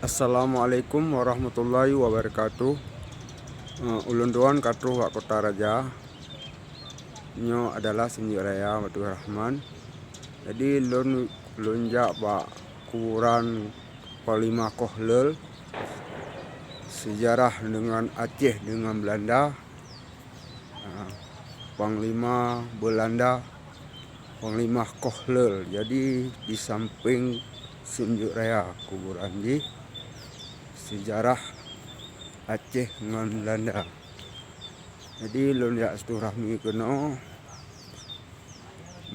Assalamualaikum warahmatullahi wabarakatuh. Ulun duan katruh wak Kota Raja. Nyo adalah Senjuk Raya Baitur Rahman. Jadi lunjak bak kuburan Panglima Kohlel, sejarah dengan Aceh dengan Belanda. Panglima Belanda, Panglima Kohlel. Jadi di samping Senjuk Raya kuburan di sejarah Aceh dengan Belanda. Jadi lunjak silaturahmi keno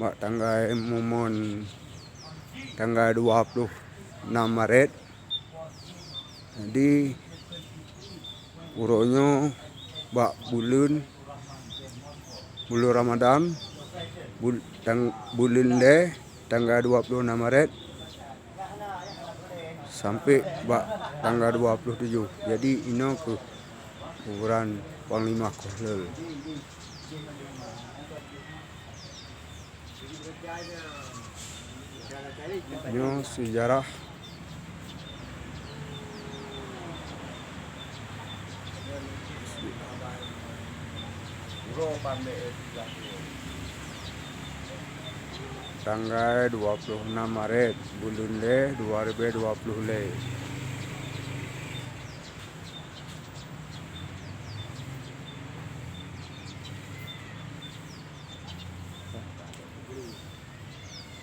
mak tanggal momon tanggal 26 Maret. Jadi uronyo bak bulan Ramadan bulan le tanggal 26 Maret sampai bak tanggal 27. Jadi ino ke kuburan Panglima Kohlel. Ino sejarah tanggal 26 Maret bulan le 2020 le.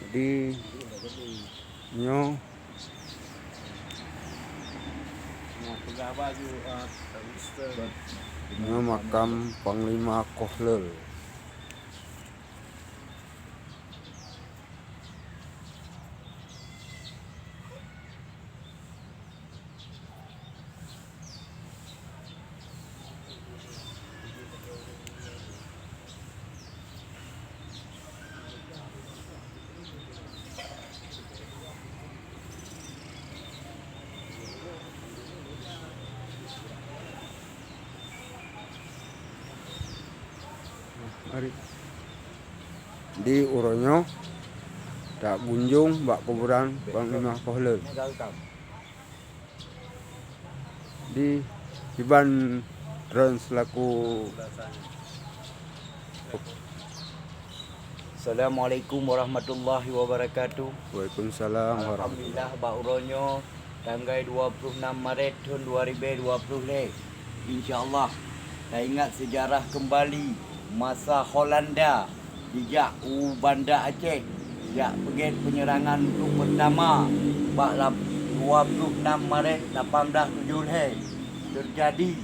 Jadi nyo makam Panglima Kohlel. Di uronyo tak kunjung bak kuburan Panglima Kohlel. Di Iban Drone selaku. Assalamualaikum warahmatullahi wabarakatuh. Waalaikumsalam warahmatullahi. Alhamdulillah bak uronyo tanggal 26 Maret tahun 2020 le. InsyaAllah saya ingat sejarah kembali masa Holanda dijak Banda Aceh, jak pergi penyerangan untuk pertama bak 26 Maret 1870 terjadi.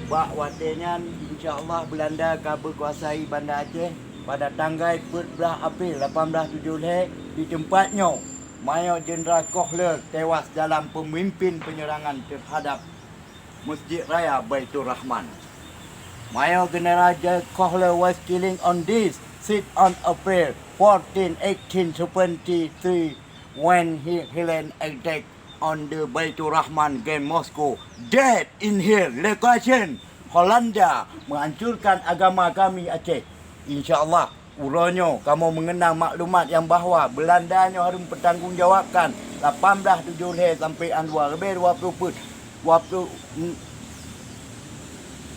Bak watenya insyaAllah Belanda akan berkuasai Banda Aceh pada tanggal 14 April 1870 di tempatnya Mayor Jeneral Kohlel tewas dalam pemimpin penyerangan terhadap Masjid Raya Baitur Rahman. Mayor General Kohlel was killing on this 6 on April 14, 1873 when he land attack on the Baitur Rahman Grand Moscow. Dead in here location. Holanda menghancurkan agama kami Aceh. InsyaAllah uronyo kamu mengenal maklumat yang bahawa Belandanya harus bertanggungjawabkan 1870 sampai 2026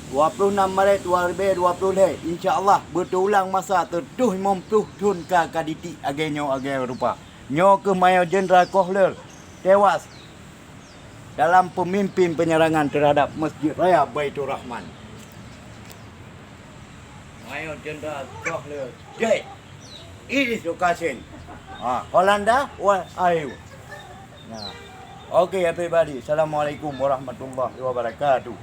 Maret 2020 insyaAllah berulang masa tertuh memtuh tun ka kaditi agenyo agen rupa nyo ke Mayor Jeneral Kohlel tewas dalam pemimpin penyerangan terhadap Masjid Raya Baitur Rahman. Mayor Jeneral Kohlel dead. It is location. Holanda, where are you? Okay everybody. Assalamualaikum warahmatullahi wabarakatuh.